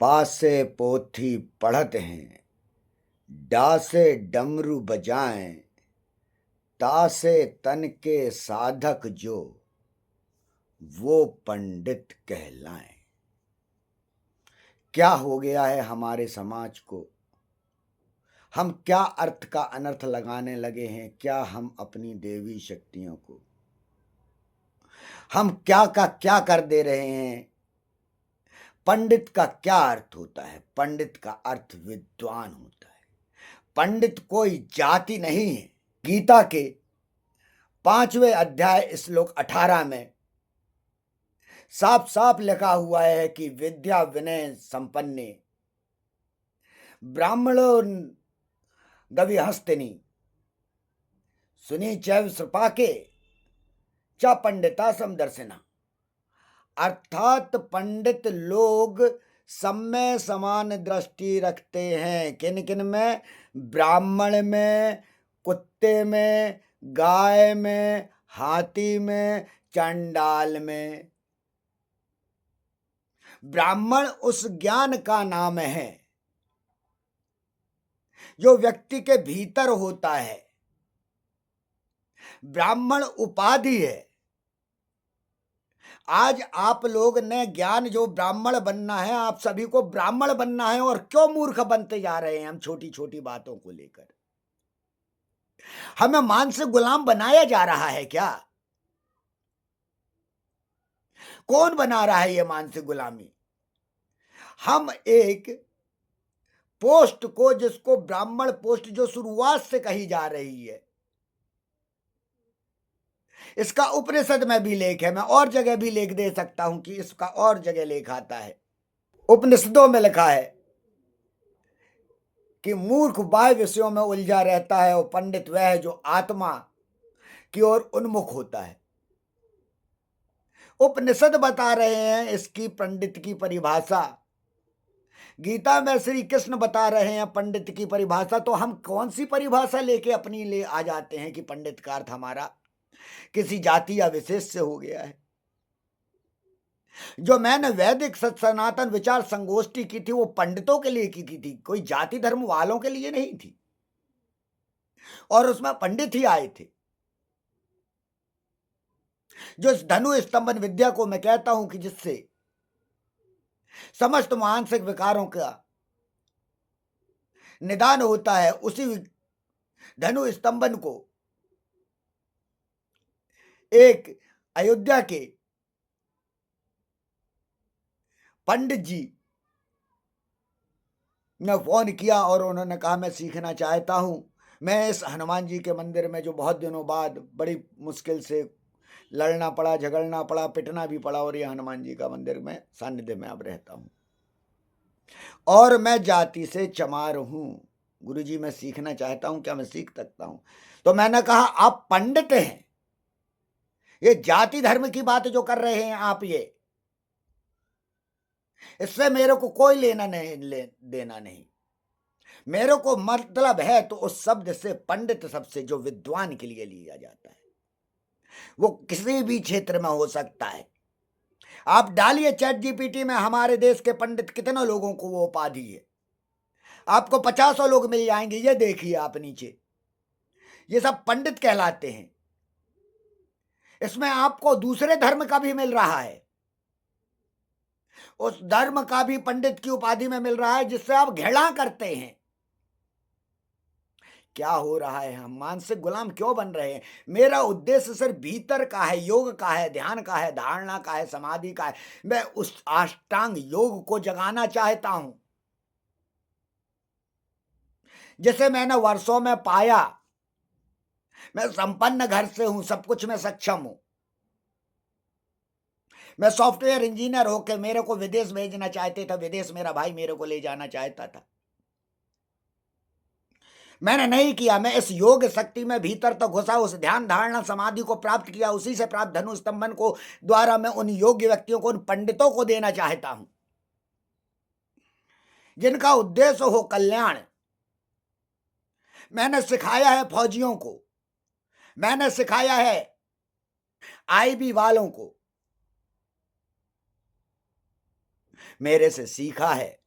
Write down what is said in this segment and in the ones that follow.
पासे पोथी पढ़त हैं, डासे डमरू बजाएं, तासे तन के साधक जो, वो पंडित कहलाएं। क्या हो गया है हमारे समाज को? हम क्या अर्थ का अनर्थ लगाने लगे हैं? क्या हम अपनी देवी शक्तियों को हम क्या का क्या कर दे रहे हैं? पंडित का क्या अर्थ होता है? पंडित का अर्थ विद्वान होता है। पंडित कोई जाति नहीं है। गीता के 5वें अध्याय श्लोक 18 में साफ साफ लिखा हुआ है कि विद्या विनय संपन्ने ब्राह्मणो गविहस्तिनी सुनी चैव सुपाके च पंडिता समदर्शिना। अर्थात पंडित लोग सब में समान दृष्टि रखते हैं। किन किन में? ब्राह्मण में, कुत्ते में, गाय में, हाथी में, चंडाल में। ब्राह्मण उस ज्ञान का नाम है जो व्यक्ति के भीतर होता है। ब्राह्मण उपाधि है। आज आप लोग ने ज्ञान जो ब्राह्मण बनना है, आप सभी को ब्राह्मण बनना है, और क्यों मूर्ख बनते जा रहे हैं हम छोटी छोटी बातों को लेकर? हमें मानसिक गुलाम बनाया जा रहा है क्या? कौन बना रहा है ये मानसिक गुलामी? हम एक पोस्ट को, जिसको ब्राह्मण पोस्ट जो शुरुआत से कही जा रही है, इसका उपनिषद में भी लेख है। मैं और जगह भी लेख दे सकता हूं कि इसका और जगह लेख आता है। उपनिषदों में लिखा है कि मूर्ख बाह्य विषयों में उलझा रहता है और पंडित वह है जो आत्मा की ओर उन्मुख होता है। उपनिषद बता रहे हैं इसकी पंडित की परिभाषा। गीता में श्री कृष्ण बता रहे हैं पंडित की परिभाषा। तो हम कौन सी परिभाषा लेके अपनी ले आ जाते हैं कि पंडित का अर्थ हमारा किसी जाति या विशेष से हो गया है? जो मैंने वैदिक सनातन विचार संगोष्ठी की थी वो पंडितों के लिए की थी, कोई जाति धर्म वालों के लिए नहीं थी, और उसमें पंडित ही आए थे। जो इस धनु स्तंभन विद्या को मैं कहता हूं कि जिससे समस्त मानसिक विकारों का निदान होता है, उसी धनु स्तंभन को एक अयोध्या के पंडित जी ने फोन किया और उन्होंने कहा मैं सीखना चाहता हूं। मैं इस हनुमान जी के मंदिर में, जो बहुत दिनों बाद बड़ी मुश्किल से लड़ना पड़ा, झगड़ना पड़ा, पिटना भी पड़ा, और ये हनुमान जी का मंदिर में सानिध्य में अब रहता हूं, और मैं जाति से चमार हूं। गुरुजी मैं सीखना चाहता हूं, क्या मैं सीख सकता हूं? तो मैंने कहा आप पंडित हैं, ये जाति धर्म की बात जो कर रहे हैं आप, ये इससे मेरे को कोई लेना नहीं देना नहीं। मेरे को मतलब है तो उस शब्द से, पंडित शब्द से, जो विद्वान के लिए लिया जाता है। वो किसी भी क्षेत्र में हो सकता है। आप डालिए चैट जीपीटी में हमारे देश के पंडित कितने लोगों को वो उपाधि है, आपको 50 लोग मिल जाएंगे। ये देखिए आप नीचे, ये सब पंडित कहलाते हैं। इसमें आपको दूसरे धर्म का भी मिल रहा है, उस धर्म का भी पंडित की उपाधि में मिल रहा है, जिससे आप घृणा करते हैं। क्या हो रहा है? हम मानसिक गुलाम क्यों बन रहे हैं? मेरा उद्देश्य सिर्फ भीतर का है, योग का है, ध्यान का है, धारणा का है, समाधि का है। मैं उस अष्टांग योग को जगाना चाहता हूं, जिसे मैंने वर्षों में पाया। मैं संपन्न घर से हूं, सब कुछ में सक्षम हूं। मैं सॉफ्टवेयर इंजीनियर होकर मेरे को विदेश भेजना चाहते थे, विदेश मेरा भाई मेरे को ले जाना चाहता था। मैंने नहीं किया। मैं इस योग शक्ति में भीतर तो घुसा, उस ध्यान धारणा समाधि को प्राप्त किया, उसी से प्राप्त धनु स्तंभन को द्वारा मैं उन योग्य व्यक्तियों को, उन पंडितों को देना चाहता हूं जिनका उद्देश्य हो कल्याण। मैंने सिखाया है फौजियों को, मैंने सिखाया है आईबी वालों को, मेरे से सीखा है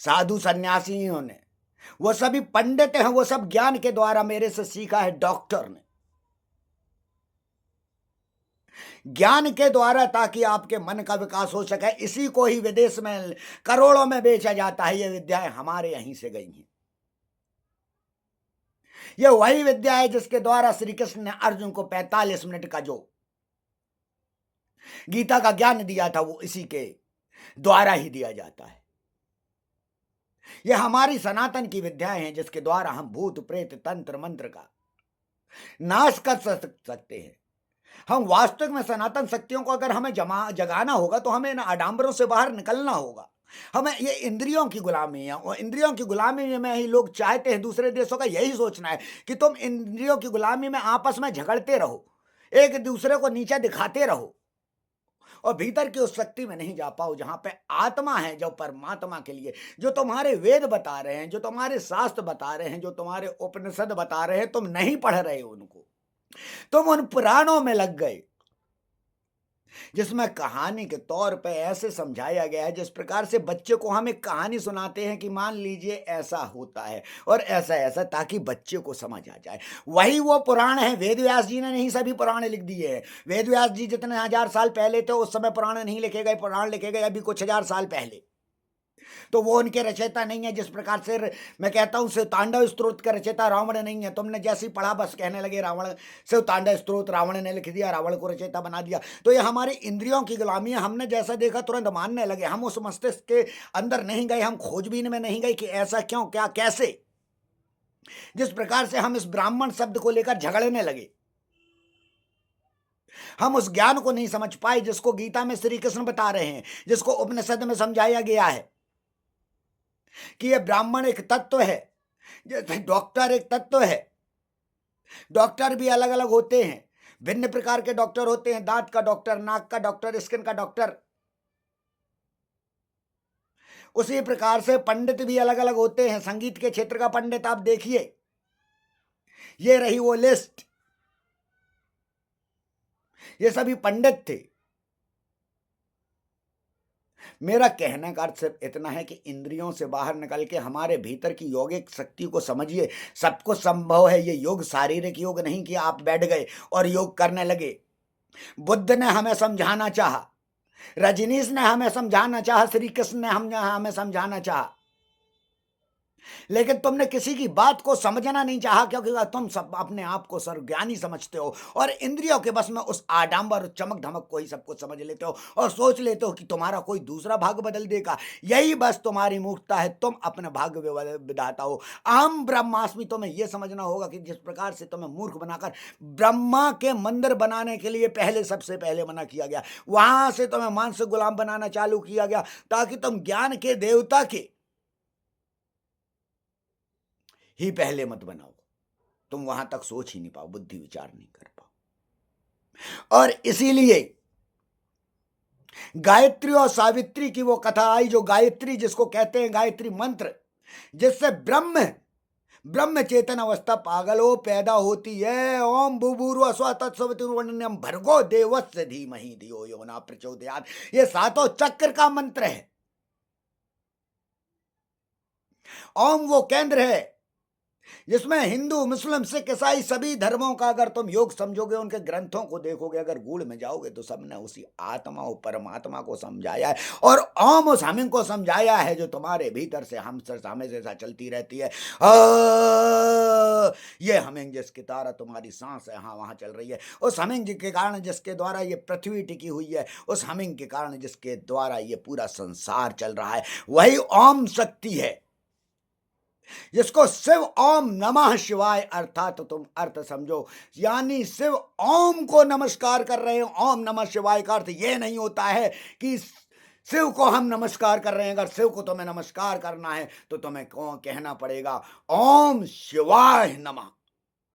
साधु सन्यासियों ने, वो सभी पंडित हैं, वो सब ज्ञान के द्वारा मेरे से सीखा है। डॉक्टर ने ज्ञान के द्वारा, ताकि आपके मन का विकास हो सके। इसी को ही विदेश में करोड़ों में बेचा जाता है। ये विद्याएं हमारे यहीं से गई हैं। ये वही विद्या है जिसके द्वारा श्री कृष्ण ने अर्जुन को 45 मिनट का जो गीता का ज्ञान दिया था, वो इसी के द्वारा ही दिया जाता है। ये हमारी सनातन की विद्याएं हैं जिसके द्वारा हम भूत प्रेत तंत्र मंत्र का नाश कर सकते हैं। हम वास्तविक में सनातन शक्तियों को अगर हमें जगाना होगा तो हमें इन आडंबरों से बाहर निकलना होगा। हमें ये इंद्रियों की गुलामी है, और इंद्रियों की गुलामी में ही लोग चाहते हैं, दूसरे देशों का यही सोचना है कि तुम इंद्रियों की गुलामी में आपस में झगड़ते रहो, एक दूसरे को नीचा दिखाते रहो, और भीतर की उस शक्ति में नहीं जा पाओ जहां पे आत्मा है, जो परमात्मा के लिए, जो तुम्हारे वेद बता रहे हैं, जो तुम्हारे शास्त्र बता रहे हैं, जो तुम्हारे उपनिषद बता रहे हैं। तुम नहीं पढ़ रहे हो उनको, तुम उन पुराणों में लग गए जिसमें कहानी के तौर पे ऐसे समझाया गया है, जिस प्रकार से बच्चे को हम एक कहानी सुनाते हैं कि मान लीजिए ऐसा होता है और ऐसा ऐसा, ताकि बच्चे को समझ आ जाए। वही वो पुराण है। वेद व्यास जी ने नहीं सभी पुराण लिख दिए हैं। वेद व्यास जी जितने 1000 साल पहले थे, उस समय पुराण नहीं लिखे गए। पुराण लिखे गए अभी कुछ 1000 साल पहले। तो वो उनके रचयिता नहीं है। जिस प्रकार से मैं कहता हूं शिव तांडव स्त्रोत का रचयिता रावण नहीं है। तुमने जैसे ही पढ़ा बस कहने लगे रावण, शिव तांडव स्त्रोत रावण ने लिख दिया, रावण को रचयिता बना दिया। तो ये हमारी इंद्रियों की गुलामी है। हमने जैसा देखा तुरंत मानने लगे। हम उस मस्तिष्क के अंदर नहीं गए, हम खोजबीन में नहीं गए कि ऐसा क्यों, क्या, कैसे। जिस प्रकार से हम इस ब्राह्मण शब्द को लेकर झगड़ने लगे, हम उस ज्ञान को नहीं समझ पाए जिसको गीता में श्री कृष्ण बता रहे हैं, जिसको उपनिषद में समझाया गया है कि ये ब्राह्मण एक तत्व है, जैसे डॉक्टर एक तत्व है। डॉक्टर भी अलग अलग होते हैं, भिन्न प्रकार के डॉक्टर होते हैं। दांत का डॉक्टर, नाक का डॉक्टर, स्किन का डॉक्टर। उसी प्रकार से पंडित भी अलग अलग होते हैं। संगीत के क्षेत्र का पंडित आप देखिए, ये रही वो लिस्ट। ये सभी पंडित थे। मेरा कहने का अर्थ सिर्फ इतना है कि इंद्रियों से बाहर निकल के हमारे भीतर की योगिक शक्ति को समझिए। सब कुछ संभव है। ये योग शारीरिक योग नहीं कि आप बैठ गए और योग करने लगे। बुद्ध ने हमें समझाना चाहा, रजनीश ने हमें समझाना चाहा, श्री कृष्ण ने हमें समझाना चाहा, लेकिन तुमने किसी की बात को समझना नहीं चाहा, क्योंकि तुम सब अपने आप को सर्वज्ञानी समझते हो और इंद्रियों के बस में उस आडंबर चमक धमक को ही सब कुछ समझ लेते हो और सोच लेते हो कि तुम्हारा कोई दूसरा भाग्य बदल देगा। यही बस तुम्हारी मूर्खता है। तुम अपने भाग्य विधाता हो। अहम ब्रह्मास्मि। तुम्हें यह समझना होगा कि जिस प्रकार से तुम्हें मूर्ख बनाकर ब्रह्मा के मंदिर बनाने के लिए पहले, सबसे पहले मना किया गया, वहां से तुम्हें मानसिक गुलाम बनाना चालू किया गया ताकि तुम ज्ञान के देवता के ही पहले मत बनाओ। तुम वहां तक सोच ही नहीं पाओ, बुद्धि विचार नहीं कर पाओ। और इसीलिए गायत्री और सावित्री की वो कथा आई, जो गायत्री जिसको कहते हैं गायत्री मंत्र, जिससे ब्रह्म चेतन अवस्था पागलो पैदा होती है। ओम भूभुर्भुवः स्वः तत्सवितुर्वरेण्यं भर्गो देवस्य धीमहि धियो यो न प्रचोदयात्। ये सातों चक्र का मंत्र है। ओम वो केंद्र है जिसमें हिंदू, मुस्लिम, सिख, ईसाई सभी धर्मों का अगर तुम योग समझोगे, उनके ग्रंथों को देखोगे, अगर गूढ़ में जाओगे, तो सबने उसी आत्मा और परमात्मा को समझाया है। और ओम उस हमिंग को समझाया है जो तुम्हारे भीतर से हम हमेशा जैसा चलती रहती है। ये हमिंग जिसकी तारा तुम्हारी सांस है, हाँ वहां चल रही है। उस हमिंग के कारण जिसके द्वारा ये पृथ्वी टिकी हुई है, उस हमिंग के कारण जिसके द्वारा ये पूरा संसार चल रहा है, वही ओम शक्ति है, जिसको शिव ओम नमः शिवाय अर्थात तो तुम अर्थ समझो। यानी शिव ओम को नमस्कार कर रहे हो। ओम नमः शिवाय का अर्थ यह नहीं होता है कि शिव को हम नमस्कार कर रहे हैं। अगर शिव को तुम्हें नमस्कार करना है तो तुम्हें कहना पड़ेगा ओम शिवाय नमः।